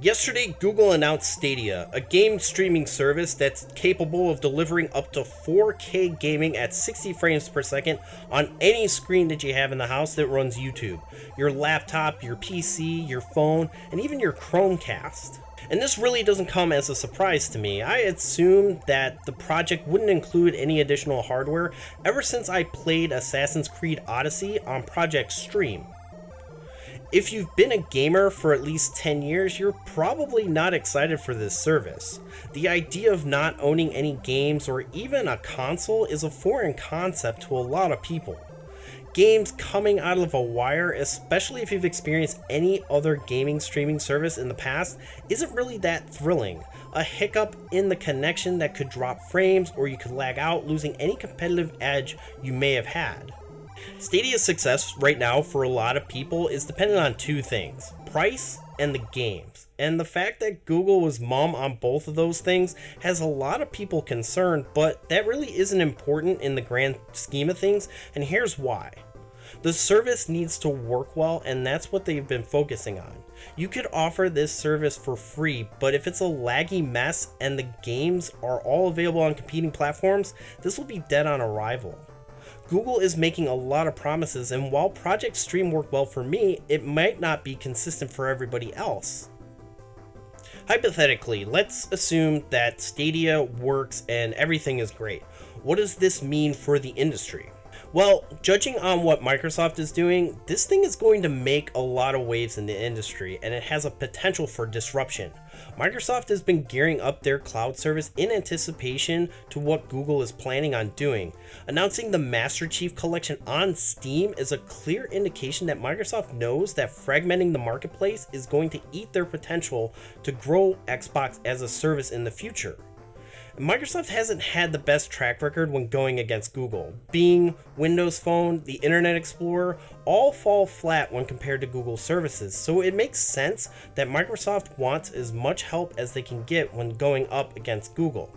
Yesterday, Google announced Stadia, a game streaming service that's capable of delivering up to 4K gaming at 60 frames per second on any screen that you have in the house that runs YouTube. Your laptop, your PC, your phone, and even your Chromecast. And this really doesn't come as a surprise to me. I assumed that the project wouldn't include any additional hardware ever since I played Assassin's Creed Odyssey on Project Stream. If you've been a gamer for at least 10 years, you're probably not excited for this service. The idea of not owning any games or even a console is a foreign concept to a lot of people. Games coming out of a wire, especially if you've experienced any other gaming streaming service in the past, isn't really that thrilling. A hiccup in the connection that could drop frames, or you could lag out, losing any competitive edge you may have had. Stadia's success right now for a lot of people is dependent on two things: price and the games. And the fact that Google was mum on both of those things has a lot of people concerned, but that really isn't important in the grand scheme of things, and here's why. The service needs to work well, and that's what they've been focusing on. You could offer this service for free, but if it's a laggy mess and the games are all available on competing platforms, this will be dead on arrival. Google is making a lot of promises, and while Project Stream worked well for me, it might not be consistent for everybody else. Hypothetically, let's assume that Stadia works and everything is great. What does this mean for the industry? Well, judging on what Microsoft is doing, this thing is going to make a lot of waves in the industry, and it has a potential for disruption. Microsoft has been gearing up their cloud service in anticipation to what Google is planning on doing. Announcing the Master Chief Collection on Steam is a clear indication that Microsoft knows that fragmenting the marketplace is going to eat their potential to grow Xbox as a service in the future. Microsoft hasn't had the best track record when going against Google. Bing, Windows Phone, the Internet Explorer all fall flat when compared to Google services, so it makes sense that Microsoft wants as much help as they can get when going up against Google.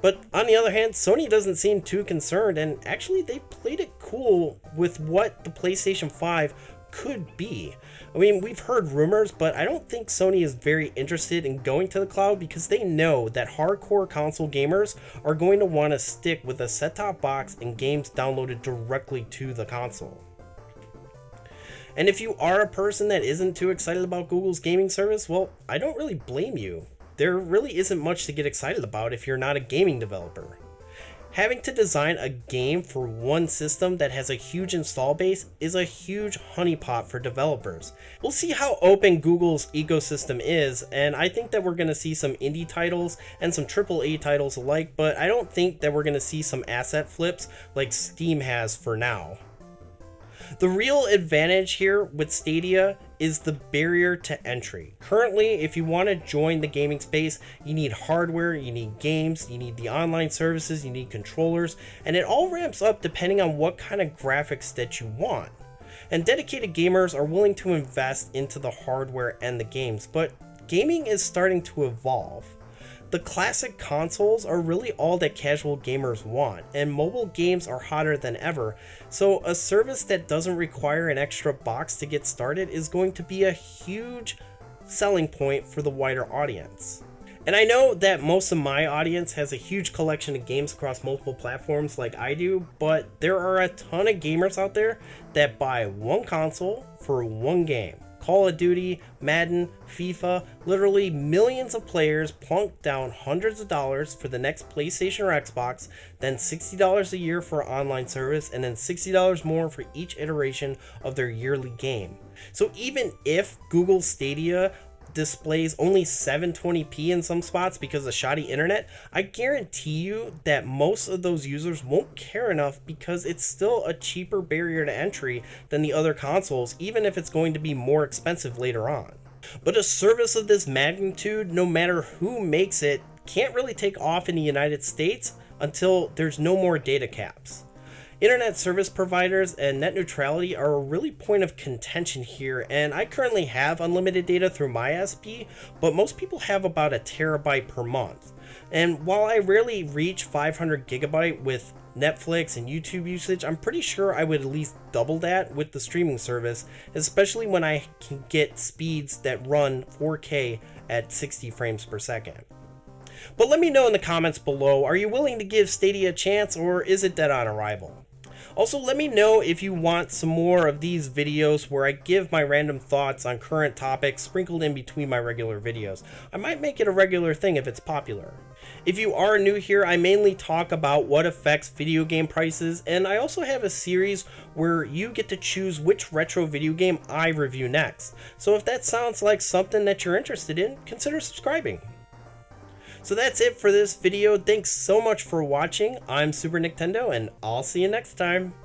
But on the other hand, Sony doesn't seem too concerned, and actually they played it cool with what the PlayStation 5 could be. I mean, we've heard rumors, but I don't think Sony is very interested in going to the cloud because they know that hardcore console gamers are going to want to stick with a set-top box and games downloaded directly to the console. And if you are a person that isn't too excited about Google's gaming service, well, I don't really blame you. There really isn't much to get excited about if you're not a gaming developer. Having to design a game for one system that has a huge install base is a huge honeypot for developers. We'll see how open Google's ecosystem is, and I think that we're going to see some indie titles and some AAA titles alike, but I don't think that we're going to see some asset flips like Steam has for now. The real advantage here with Stadia is the barrier to entry. Currently, if you want to join the gaming space, you need hardware, you need games, you need the online services, you need controllers, and it all ramps up depending on what kind of graphics that you want. And dedicated gamers are willing to invest into the hardware and the games, but gaming is starting to evolve. The classic consoles are really all that casual gamers want, and mobile games are hotter than ever, so a service that doesn't require an extra box to get started is going to be a huge selling point for the wider audience. And I know that most of my audience has a huge collection of games across multiple platforms like I do, but there are a ton of gamers out there that buy one console for one game. Call of Duty, Madden, FIFA, literally millions of players plunk down hundreds of dollars for the next PlayStation or Xbox, then $60 a year for an online service, and then $60 more for each iteration of their yearly game. So even if Google Stadia displays only 720p in some spots because of shoddy internet, I guarantee you that most of those users won't care enough because it's still a cheaper barrier to entry than the other consoles, even if it's going to be more expensive later on. But a service of this magnitude, no matter who makes it, can't really take off in the United States until there's no more data caps. Internet service providers and net neutrality are a really point of contention here, and I currently have unlimited data through my SP, but most people have about a terabyte per month. And while I rarely reach 500 gigabyte with Netflix and YouTube usage, I'm pretty sure I would at least double that with the streaming service, especially when I can get speeds that run 4K at 60 frames per second. But let me know in the comments below, are you willing to give Stadia a chance, or is it dead on arrival? Also, let me know if you want some more of these videos where I give my random thoughts on current topics sprinkled in between my regular videos. I might make it a regular thing if it's popular. If you are new here, I mainly talk about what affects video game prices, and I also have a series where you get to choose which retro video game I review next. So if that sounds like something that you're interested in, consider subscribing. So that's it for this video. Thanks so much for watching. I'm Super Nintendo, and I'll see you next time.